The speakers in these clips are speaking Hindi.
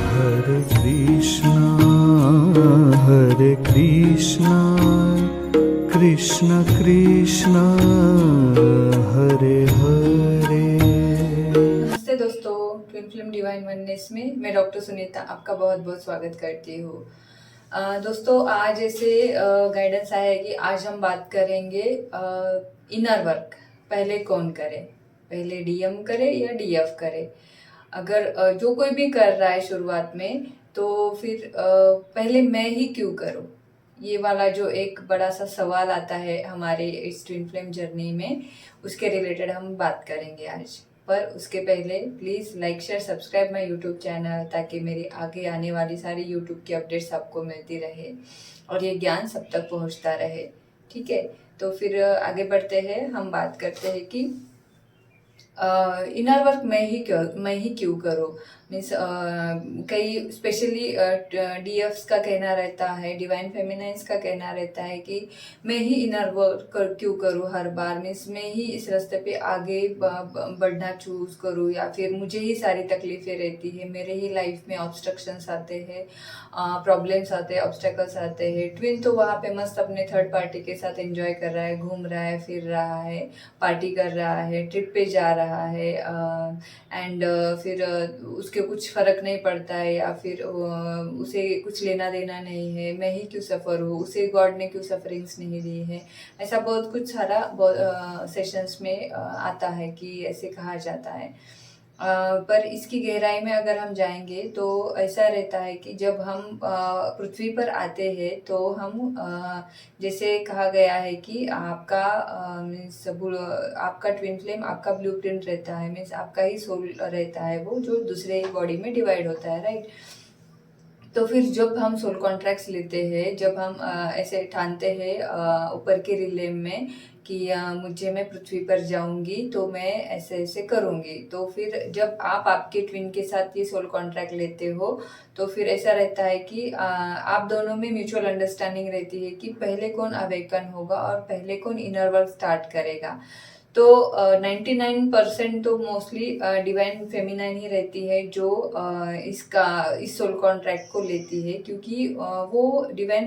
हरे कृष्णा कृष्ण कृष्ण हरे हरे। नमस्ते दोस्तों, ट्विन फिल्म डिवाइन वननेस में मैं डॉक्टर सुनीता आपका बहुत बहुत स्वागत करती हूँ। दोस्तों, आज ऐसे गाइडेंस आया है कि आज हम बात करेंगे इनर वर्क। पहले कौन करे, पहले डीएम करे या डीएफ करे। अगर जो कोई भी कर रहा है शुरुआत में, तो फिर पहले मैं ही क्यों करूँ, ये वाला जो एक बड़ा सा सवाल आता है हमारे इस ट्विन फ्लेम जर्नी में, उसके रिलेटेड हम बात करेंगे आज। पर उसके पहले please like share subscribe my YouTube channel, ताकि मेरी आगे आने वाली सारी यूट्यूब की अपडेट्स आपको मिलती रहे और ये ज्ञान सब तक पहुंचता रहे। ठीक है, तो फिर आगे बढ़ते हैं। हम बात करते हैं कि इनर वर्क मैं ही क्यों करूँ। मीन्स कई स्पेशली डीएफ्स का कहना रहता है, डिवाइन फेमिनाइंस का कहना रहता है कि मैं ही इनर वर्क क्यों करूँ हर बार। मीन्स मैं ही इस रास्ते पे आगे बढ़ना चूज करूँ, या फिर मुझे ही सारी तकलीफें रहती है, मेरे ही लाइफ में ऑब्स्ट्रक्शंस आते हैं, प्रॉब्लम्स आते हैं, ऑब्स्टेकल्स आते हैं। ट्विन तो वहाँ पे मस्त अपने थर्ड पार्टी के साथ एंजॉय कर रहा है, घूम रहा है, फिर रहा है, पार्टी कर रहा है, ट्रिप पे जा रहा है, एंड फिर उसके कुछ फर्क नहीं पड़ता है, या फिर उसे कुछ लेना देना नहीं है, मैं ही क्यों सफ़र हूँ, उसे गॉड ने क्यों सफरिंग्स नहीं दी है। ऐसा बहुत कुछ सारा सेशंस में आता है कि ऐसे कहा जाता है। पर इसकी गहराई में अगर हम जाएंगे तो ऐसा रहता है कि जब हम पृथ्वी पर आते हैं तो हम जैसे कहा गया है कि आपका मीन्स आपका ट्विन फ्लेम आपका ब्लूप्रिंट रहता है, मीन्स आपका ही सोल रहता है, वो जो दूसरे बॉडी में डिवाइड होता है, राइट। तो फिर जब हम सोल कॉन्ट्रैक्ट्स लेते हैं, जब हम ऐसे ठानते हैं ऊपर के रिले में कि मैं पृथ्वी पर जाऊंगी तो मैं ऐसे ऐसे करूंगी, तो फिर जब आप आपके ट्विन के साथ ये सोल कॉन्ट्रैक्ट लेते हो, तो फिर ऐसा रहता है कि आप दोनों में म्यूचुअल अंडरस्टैंडिंग रहती है कि पहले कौन अवेकन होगा और पहले कौन इनर वर्क स्टार्ट करेगा। तो 99% तो मोस्टली डिवाइन फेमिनाइन ही रहती है जो इस सोल कॉन्ट्रैक्ट को लेती है, क्योंकि वो डिवाइन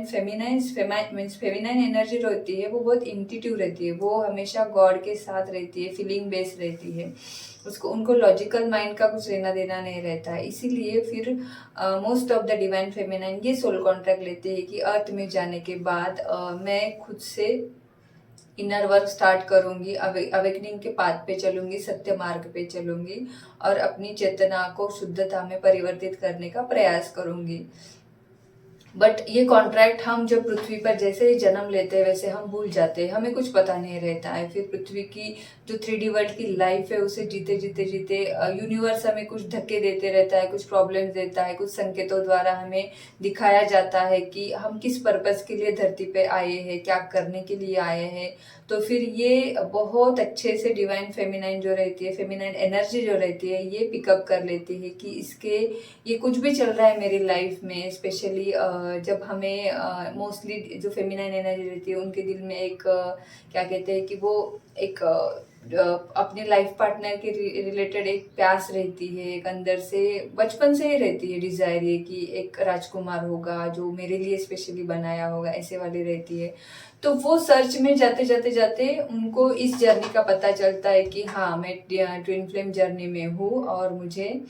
मीन्स फेमिनाइन एनर्जी रहती है, वो बहुत इंट्यूटिव रहती है, वो हमेशा गॉड के साथ रहती है, फीलिंग बेस्ड रहती है, उनको लॉजिकल माइंड का कुछ लेना देना नहीं रहता है। इसीलिए फिर most of the divine feminine ये सोल कॉन्ट्रैक्ट लेते हैं कि अर्थ में जाने के बाद मैं खुद से इनर वर्क स्टार्ट करूंगी, अवेकनिंग के पाथ पे चलूंगी, सत्य मार्ग पे चलूंगी और अपनी चेतना को शुद्धता में परिवर्तित करने का प्रयास करूंगी। बट ये कॉन्ट्रैक्ट हम जब पृथ्वी पर जैसे ही जन्म लेते हैं वैसे हम भूल जाते हैं, हमें कुछ पता नहीं रहता है। फिर पृथ्वी की जो 3D वर्ल्ड की लाइफ है उसे जीते जीते जीते यूनिवर्स हमें कुछ धक्के देते रहता है, कुछ प्रॉब्लम्स देता है, कुछ संकेतों द्वारा हमें दिखाया जाता है कि हम किस पर्पस के लिए धरती पे आए हैं, क्या करने के लिए आए हैं। तो फिर ये बहुत अच्छे से डिवाइन फेमिनाइन जो रहती है, फेमिनाइन एनर्जी जो रहती है, ये पिकअप कर लेती है कि ये कुछ भी चल रहा है मेरी लाइफ में। स्पेशली जब हमें मोस्टली जो फेमिनाइन एनर्जी रहती है उनके दिल में एक क्या कहते हैं कि वो एक अपने लाइफ पार्टनर के रिलेटेड एक प्यास रहती है, एक अंदर से बचपन से ही रहती है डिजायर, ये कि एक राजकुमार होगा जो मेरे लिए स्पेशली बनाया होगा, ऐसे वाली रहती है। तो वो सर्च में जाते जाते जाते उनको इस जर्नी का पता चलता है कि हाँ, मैं ट्विन फ्लेम जर्नी में हूँ और मुझे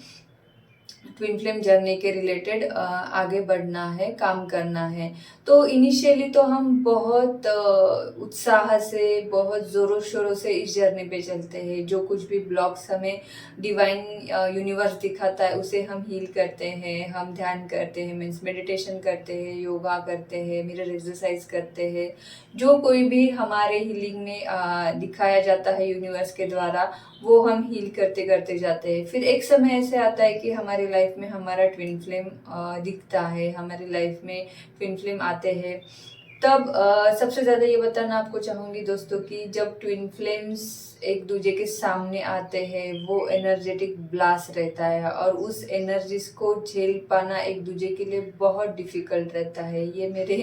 ट्विन फ्लेम जर्नी के रिलेटेड आगे बढ़ना है, काम करना है। तो इनिशियली तो हम बहुत उत्साह से, बहुत ज़ोरों शोरों से इस जर्नी पे चलते हैं। जो कुछ भी ब्लॉक्स हमें डिवाइन यूनिवर्स दिखाता है उसे हम हील करते हैं, हम ध्यान करते हैं, मीन्स मेडिटेशन करते हैं, योगा करते हैं, मिरर एक्सरसाइज करते हैं। जो कोई भी हमारे हीलिंग में दिखाया जाता है यूनिवर्स के द्वारा, वो हम हील करते करते जाते हैं। फिर एक समय ऐसे आता है कि हमारी लाइफ में हमारा ट्विन फ्लेम दिखता है, हमारी लाइफ में ट्विन फ्लेम आते हैं। तब सबसे ज़्यादा ये बताना आपको चाहूँगी दोस्तों कि जब ट्विन फ्लेम्स एक दूजे के सामने आते हैं वो एनर्जेटिक ब्लास्ट रहता है और उस एनर्जीज को झेल पाना एक दूजे के लिए बहुत डिफ़िकल्ट रहता है। ये मेरे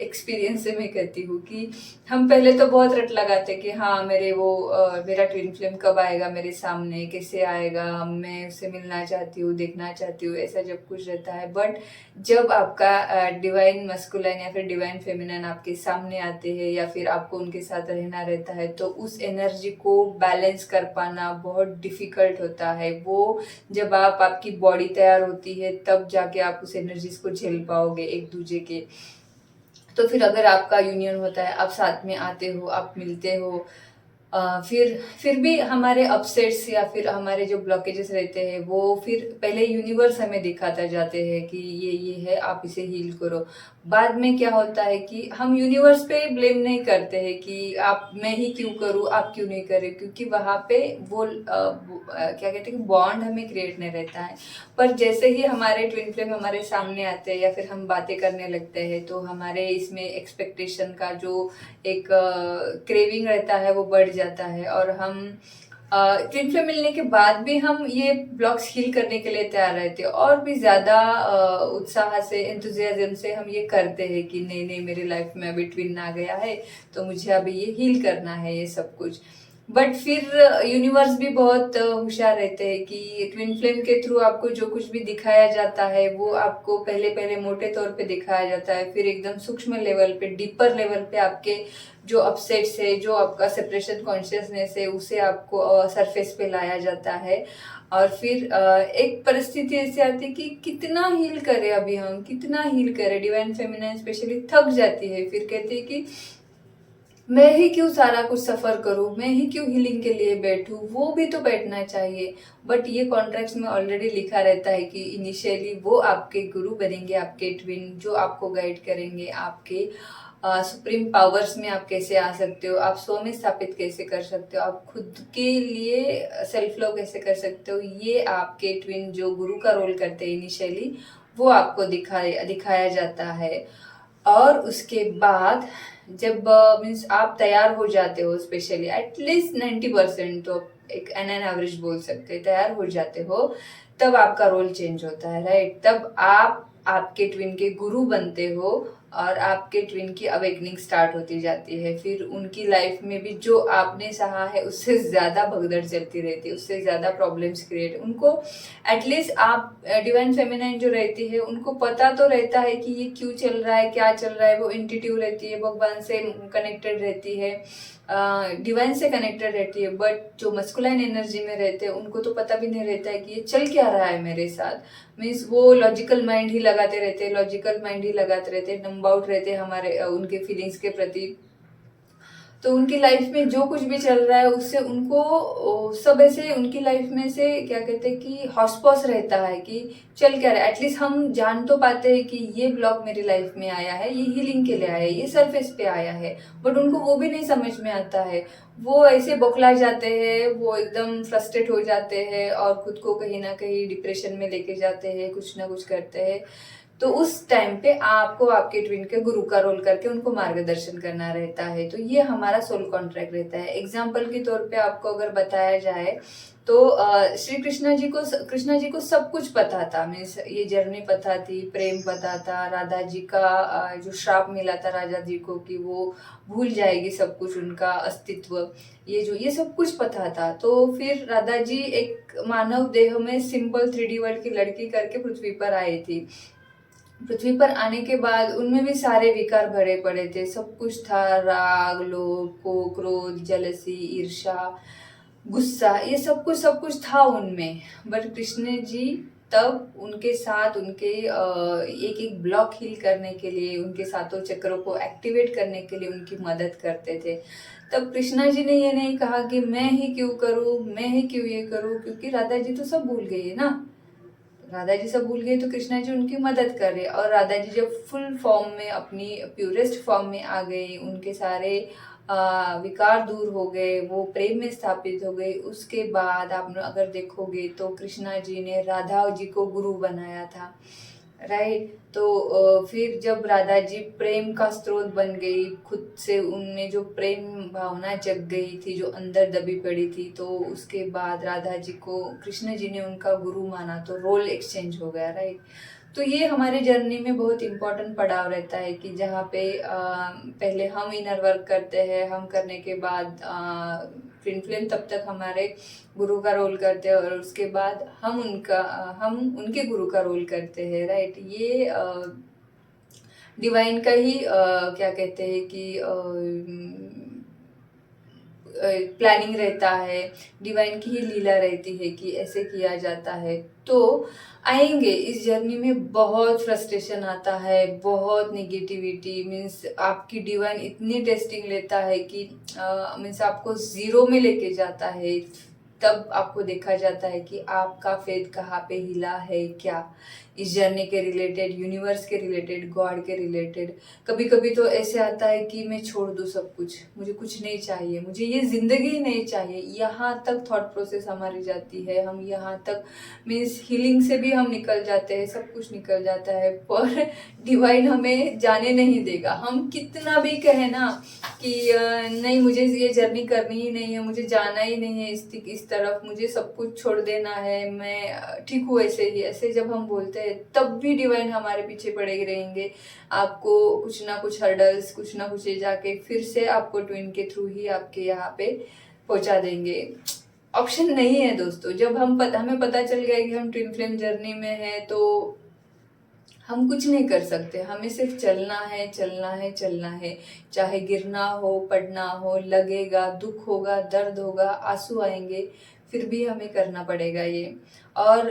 एक्सपीरियंस से मैं कहती हूँ कि हम पहले तो बहुत रट लगाते कि हाँ मेरा ट्विन फ्लेम कब आएगा मेरे सामने, कैसे आएगा, मैं उससे मिलना चाहती हूँ, देखना चाहती हूँ, ऐसा जब कुछ रहता है। बट जब आपका डिवाइन मस्कुलाइन या फिर डिवाइन फेमिनाइन आपके सामने आते हैं या फिर आपको उनके साथ रहना रहता है तो उस एनर्जी को बैलेंस कर पाना बहुत डिफिकल्ट होता है। वो जब आपकी बॉडी तैयार होती है तब जाके आप उस एनर्जीज को झेल पाओगे एक दूजे के। तो फिर अगर आपका यूनियन होता है, आप साथ में आते हो, आप मिलते हो, फिर भी हमारे अपसेट्स या फिर हमारे जो ब्लॉकेजेस रहते हैं वो फिर पहले यूनिवर्स हमें दिखाता जाते हैं कि ये है, आप इसे हील करो। बाद में क्या होता है कि हम यूनिवर्स पे ब्लेम नहीं करते हैं कि आप मैं ही क्यों करूँ, आप क्यों नहीं करे, क्योंकि वहाँ पे क्या कहते हैं कि बॉन्ड हमें क्रिएट नहीं रहता है। पर जैसे ही हमारे ट्विन फ्लेम हमारे सामने आते हैं या फिर हम बातें करने लगते हैं तो हमारे इसमें एक्सपेक्टेशन का जो एक क्रेविंग रहता है वो बढ़ जाता है और हम ट्विन फ्लेम मिलने के बाद भी हम ये ब्लॉक्स हील करने के लिए तैयार रहते हैं और भी ज़्यादा उत्साह से एंथुजियाज्म से हम ये करते हैं कि नहीं नहीं मेरी लाइफ में अभी ट्विन आ गया है तो मुझे अभी ये हील करना है ये सब कुछ। बट फिर यूनिवर्स भी बहुत होशियार रहते हैं कि ट्विन फ्लेम के थ्रू आपको जो कुछ भी दिखाया जाता है वो आपको पहले पहले मोटे तौर पे दिखाया जाता है, फिर एकदम सूक्ष्म लेवल पे, डीपर लेवल पे आपके जो अपसेट्स है, जो आपका सेपरेशन कॉन्शियसनेस है उसे आपको सरफेस पे लाया जाता है। और फिर एक परिस्थिति ऐसी आती है कि कितना हील करें, अभी हम कितना हील करें, डिवाइन फेमिनाइन स्पेशली थक जाती है। फिर कहते हैं कि मैं ही क्यों सारा कुछ सफर करूं, मैं ही क्यों हीलिंग के लिए बैठूं, वो भी तो बैठना चाहिए। बट ये कॉन्ट्रैक्ट्स में ऑलरेडी लिखा रहता है कि इनिशियली वो आपके गुरु बनेंगे, आपके ट्विन, जो आपको गाइड करेंगे, आपके सुप्रीम पावर्स में आप कैसे आ सकते हो, आप स्व में स्थापित कैसे कर सकते हो, आप खुद के लिए सेल्फ लव कैसे कर सकते हो, ये आपके ट्विन जो गुरु का रोल करते हैं इनिशियली वो आपको दिखाया जाता है। और उसके बाद जब मीन्स आप तैयार हो जाते हो, स्पेशली एटलीस्ट 90% तो एक एन एवरेज बोल सकते हैं, तैयार हो जाते हो, तब आपका रोल चेंज होता है, राइट। तब आप आपके ट्विन के गुरु बनते हो और आपके ट्विन की अवेकनिंग स्टार्ट होती जाती है। फिर उनकी लाइफ में भी जो आपने सहा है उससे ज़्यादा भगदड़ चलती रहती है, उससे ज़्यादा प्रॉब्लम्स क्रिएट, उनको एटलीस्ट आप डिवाइन फेमिनाइन जो रहती है उनको पता तो रहता है कि ये क्यों चल रहा है, क्या चल रहा है, वो इंट्यूटिव रहती है, भगवान से कनेक्टेड रहती है, डिवाइन से कनेक्टेड रहती है। बट जो मस्कुलाइन एनर्जी में रहते हैं उनको तो पता भी नहीं रहता है कि ये चल क्या रहा है मेरे साथ। मीन्स वो लॉजिकल माइंड ही लगाते रहते हैं, लॉजिकल माइंड ही लगाते रहते हैं, नंब आउट रहते हैं हमारे उनके फीलिंग्स के प्रति। तो उनकी लाइफ में जो कुछ भी चल रहा है उससे उनको सब ऐसे उनकी लाइफ में से क्या कहते हैं कि हौस-पौस रहता है कि चल क्या रहा है। एटलीस्ट हम जान तो पाते हैं कि ये ब्लॉक मेरी लाइफ में आया है, ये हीलिंग के लिए आया है, ये सरफेस पे आया है, बट उनको वो भी नहीं समझ में आता है। वो ऐसे बौखला जाते हैं, वो एकदम फ्रस्ट्रेट हो जाते हैं और खुद को कहीं ना कहीं डिप्रेशन में लेके जाते हैं, कुछ ना कुछ करते हैं। तो उस टाइम पे आपको आपके ट्विन के गुरु का रोल करके उनको मार्गदर्शन करना रहता है। तो ये हमारा सोल कॉन्ट्रैक्ट रहता है। एग्जाम्पल के तौर पे आपको अगर बताया जाए तो श्री कृष्णा जी को सब कुछ पता था। मीन्स ये जर्नी पता थी, प्रेम पता था, राधा जी का जो श्राप मिला था राजा जी को कि वो भूल जाएगी सब कुछ, उनका अस्तित्व, ये सब कुछ पता था। तो फिर राधा जी एक मानव देह में सिंपल 3D वर्ल्ड की लड़की करके पृथ्वी पर आई थी। पृथ्वी पर आने के बाद उनमें भी सारे विकार भरे पड़े थे, सब कुछ था, राग, लोभ, क्रोध, जलसी, ईर्ष्या, गुस्सा, ये सब कुछ था उनमें। बट कृष्ण जी तब उनके साथ उनके एक एक ब्लॉक हील करने के लिए, उनके सातों चक्रों को एक्टिवेट करने के लिए उनकी मदद करते थे। तब कृष्णा जी ने ये नहीं कहा कि मैं ही क्यों करूँ, मैं ही क्यों ये करूँ, क्योंकि राधा जी तो सब भूल गई है ना। राधा जी सब भूल गए तो कृष्णा जी उनकी मदद कर रहे। और राधा जी जब फुल फॉर्म में, अपनी प्योरेस्ट फॉर्म में आ गई, उनके सारे विकार दूर हो गए, वो प्रेम में स्थापित हो गए, उसके बाद आप अगर देखोगे तो कृष्णा जी ने राधा जी को गुरु बनाया था। राइट। तो फिर जब राधा जी प्रेम का स्रोत बन गई, खुद से उनमें जो प्रेम भावना जग गई थी जो अंदर दबी पड़ी थी, तो उसके बाद राधा जी को कृष्ण जी ने उनका गुरु माना, तो रोल एक्सचेंज हो गया, राइट। तो ये हमारे जर्नी में बहुत इम्पोर्टेंट पड़ाव रहता है कि जहाँ पे पहले हम इनर वर्क करते हैं, हम करने के बाद ट्विन फ्लेम तब तक हमारे गुरु का रोल करते हैं, और उसके बाद हम उनके गुरु का रोल करते हैं, राइट। ये डिवाइन का ही क्या कहते हैं कि प्लानिंग रहता है, डिवाइन की ही लीला रहती है कि ऐसे किया जाता है। तो आएंगे इस जर्नी में बहुत फ्रस्ट्रेशन आता है, बहुत निगेटिविटी, मीन्स आपकी डिवाइन इतनी टेस्टिंग लेता है कि मीन्स आपको जीरो में लेके जाता है। तब आपको देखा जाता है कि आपका फेथ कहाँ पे हिला है, क्या इस जर्नी के रिलेटेड, यूनिवर्स के रिलेटेड, गॉड के रिलेटेड। कभी कभी तो ऐसे आता है कि मैं छोड़ दूँ सब कुछ, मुझे कुछ नहीं चाहिए, मुझे ये जिंदगी ही नहीं चाहिए। यहाँ तक थॉट प्रोसेस हमारी जाती है, हम यहाँ तक मीन्स हीलिंग से भी हम निकल जाते हैं, सब कुछ निकल जाता है, पर डिवाइन हमें जाने नहीं देगा। हम कितना भी कहें ना कि नहीं मुझे ये जर्नी करनी ही नहीं है, मुझे जाना ही नहीं है इस तरफ, मुझे सब कुछ छोड़ देना है, मैं ठीक हूँ ऐसे ही, ऐसे जब हम बोलते हैं तब भी डिवाइन हमारे पीछे पड़े रहेंगे। आपको कुछ ना कुछ हर्डल्स, कुछ ना कुछ जाके फिर से आपको ट्विन के थ्रू ही आपके यहाँ पे पहुंचा देंगे। ऑप्शन नहीं है दोस्तों। जब हमें पता चल गया कि हम ट्विन फ्लेम जर्नी में है, तो हम कुछ नहीं कर सकते, हमें सिर्फ चलना है, चलना है, चलना है। चाहे गिरना हो, पड़ना हो, लगेगा, दुख होगा, दर्द होगा, आंसू आएंगे, फिर भी हमें करना पड़ेगा ये। और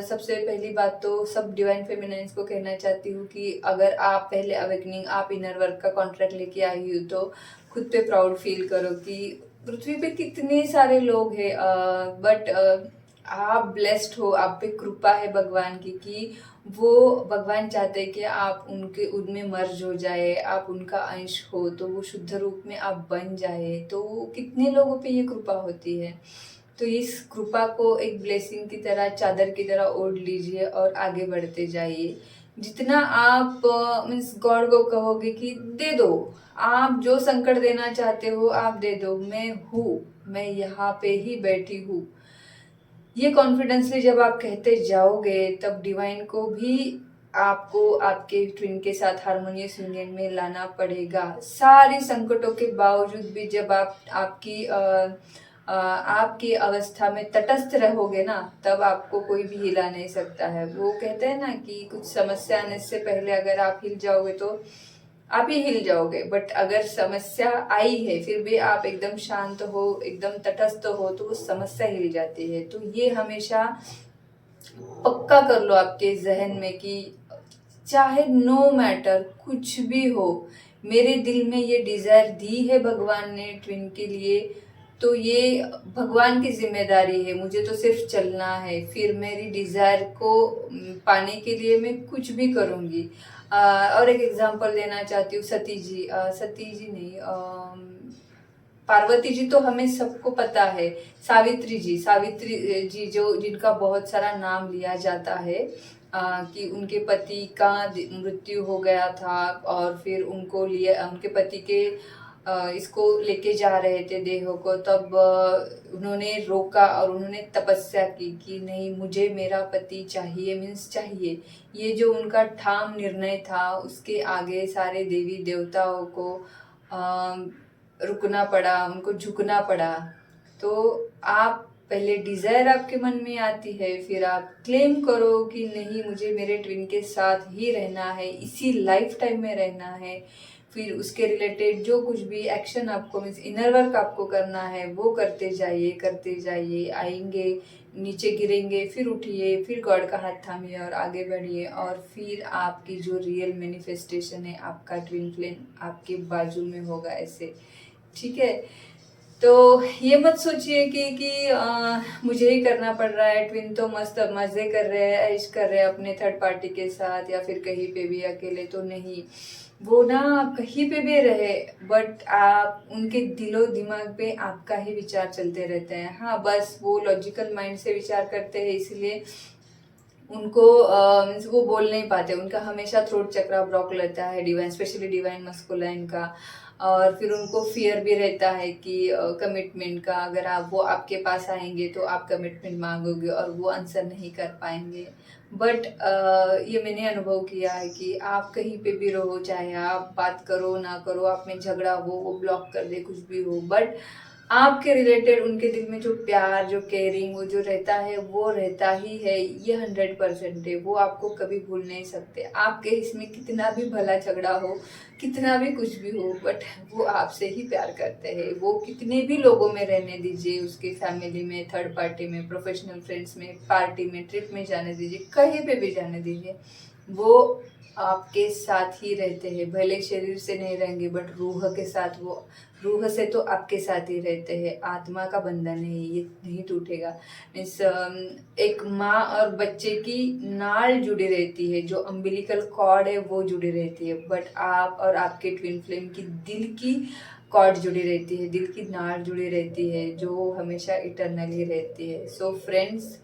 सबसे पहली बात तो सब डिवाइन फेमिनाइंस को कहना चाहती हूँ कि अगर आप पहले अवेकनिंग, आप इनर वर्क का कॉन्ट्रैक्ट लेके आई हो, तो खुद पे प्राउड फील करो कि पृथ्वी पे कितने सारे लोग हैं, बट आप ब्लेस्ड हो, आप पे कृपा है भगवान की कि वो भगवान चाहते हैं कि आप उनमें मर्ज हो जाए, आप उनका अंश हो, तो वो शुद्ध रूप में आप बन जाए। तो कितने लोगों पे ये कृपा होती है। तो इस कृपा को एक ब्लेसिंग की तरह, चादर की तरह ओढ़ लीजिए और आगे बढ़ते जाइए। जितना आप मीन्स गॉड को कहोगे कि दे दो, आप जो संकट देना चाहते हो आप दे दो, मैं हूँ, मैं यहाँ पे ही बैठी हूँ, ये कॉन्फिडेंसली जब आप कहते जाओगे, तब डिवाइन को भी आपको आपके ट्विन के साथ हारमोनियस यूनियन में लाना पड़ेगा। सारी संकटों के बावजूद भी जब आप आपकी अवस्था में तटस्थ रहोगे ना, तब आपको कोई भी हिला नहीं सकता है। वो कहते हैं ना कि कुछ समस्या आने से पहले अगर आप हिल जाओगे तो आप ही हिल जाओगे, बट अगर समस्या आई है फिर भी आप एकदम शांत हो, एकदम तटस्थ हो, तो वो समस्या हिल जाती है। तो ये हमेशा पक्का कर लो आपके जहन में कि चाहे नो मैटर कुछ भी हो, मेरे दिल में ये डिजायर दी है भगवान ने ट्विन के लिए, तो ये भगवान की जिम्मेदारी है, मुझे तो सिर्फ चलना है। फिर मेरी डिजायर को पाने के लिए मैं कुछ भी करूँगी। और एक एग्जांपल देना चाहती हूँ, सती जी नहीं, पार्वती जी तो हमें सबको पता है। सावित्री जी जो जिनका बहुत सारा नाम लिया जाता है, कि उनके पति का मृत्यु हो गया था, और फिर उनके पति के इसको लेके जा रहे थे देह को, तब उन्होंने रोका और उन्होंने तपस्या की कि नहीं मुझे मेरा पति चाहिए, मीन्स चाहिए। ये जो उनका ठाम निर्णय था, उसके आगे सारे देवी देवताओं को रुकना पड़ा, उनको झुकना पड़ा। तो आप पहले डिजायर आपके मन में आती है, फिर आप क्लेम करो कि नहीं मुझे मेरे ट्विन के साथ ही रहना है, इसी लाइफ टाइम में रहना है। फिर उसके रिलेटेड जो कुछ भी एक्शन आपको मीन्स इनर वर्क आपको करना है वो करते जाइए। आएंगे, नीचे गिरेंगे, फिर उठिए, फिर गॉड का हाथ थामिए और आगे बढ़िए, और फिर आपकी जो रियल मैनिफेस्टेशन है, आपका ट्विन फ्लेम आपके बाजू में होगा ऐसे, ठीक है। तो ये मत सोचिए कि मुझे ही करना पड़ रहा है, ट्विन तो मस्त मजे कर रहे हैं, ऐश कर रहे हैं अपने थर्ड पार्टी के साथ या फिर कहीं पे भी अकेले, तो नहीं, वो ना कहीं पे भी रहे, बट आप उनके दिलो दिमाग पे आपका ही विचार चलते रहते हैं। हाँ, बस वो लॉजिकल माइंड से विचार करते हैं, इसलिए उनको मीन्स वो बोल नहीं पाते, उनका हमेशा थ्रोट चक्रा ब्लॉक रहता है, डिवाइन स्पेशली डिवाइन मस्कुलाइन का। और फिर उनको फियर भी रहता है कि कमिटमेंट का, अगर आप वो आपके पास आएंगे तो आप कमिटमेंट मांगोगे और वो आंसर नहीं कर पाएंगे। बट ये मैंने अनुभव किया है कि आप कहीं पे भी रहो, चाहे आप बात करो ना करो, आप में झगड़ा हो, वो ब्लॉक कर दे, कुछ भी हो, बट आपके रिलेटेड उनके दिल में जो प्यार, जो केयरिंग, वो जो रहता है वो रहता ही है, ये 100% है। वो आपको कभी भूल नहीं सकते, आपके इसमें कितना भी भला झगड़ा हो, कितना भी कुछ भी हो, बट वो आपसे ही प्यार करते हैं। वो कितने भी लोगों में रहने दीजिए, उसके फैमिली में, थर्ड पार्टी में, प्रोफेशनल फ्रेंड्स में, पार्टी में, ट्रिप में जाने दीजिए, कहीं पे भी जाने दीजिए, वो आपके साथ ही रहते हैं। भले शरीर से नहीं रहेंगे बट रूह के साथ, वो रूह से तो आपके साथ ही रहते हैं। आत्मा का बंधन है, ये नहीं टूटेगा। मीन्स एक माँ और बच्चे की नाल जुड़ी रहती है, जो अम्बिलिकल कॉर्ड है वो जुड़ी रहती है, बट आप और आपके ट्विन फ्लेम की दिल की कॉर्ड जुड़ी रहती है, दिल की नाल जुड़ी रहती है, जो हमेशा इटरनली रहती है। सो फ्रेंड्स,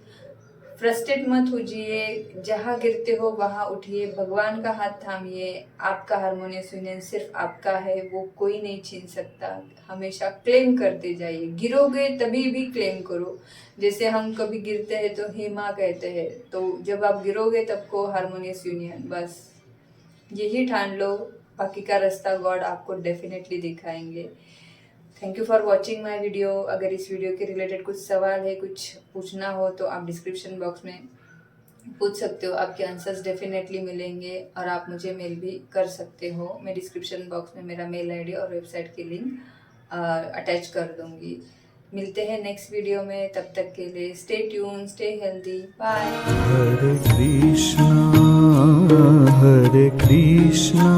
फ्रस्ट्रेट मत होजिए, जहाँ गिरते हो वहाँ उठिए, भगवान का हाथ थामिए। आपका हारमोनियस यूनियन सिर्फ आपका है, वो कोई नहीं छीन सकता। हमेशा क्लेम करते जाइए, गिरोगे तभी भी क्लेम करो। जैसे हम कभी गिरते हैं तो हे माँ कहते हैं, तो जब आप गिरोगे तब को हारमोनियस यूनियन, बस यही ठान लो, बाकी का रास्ता गॉड आपको डेफिनेटली दिखाएंगे। Thank you for watching my video. अगर इस वीडियो के रिलेटेड कुछ सवाल है, कुछ पूछना हो तो आप डिस्क्रिप्शन बॉक्स में पूछ सकते हो, आपके आंसर्स डेफिनेटली मिलेंगे। और आप मुझे मेल भी कर सकते हो, मैं डिस्क्रिप्शन बॉक्स में मेरा मेल आईडी और वेबसाइट की लिंक अटैच कर दूंगी। मिलते हैं नेक्स्ट वीडियो में, तब तक के लिए stay tuned, stay healthy, bye. Hare Krishna Hare Krishna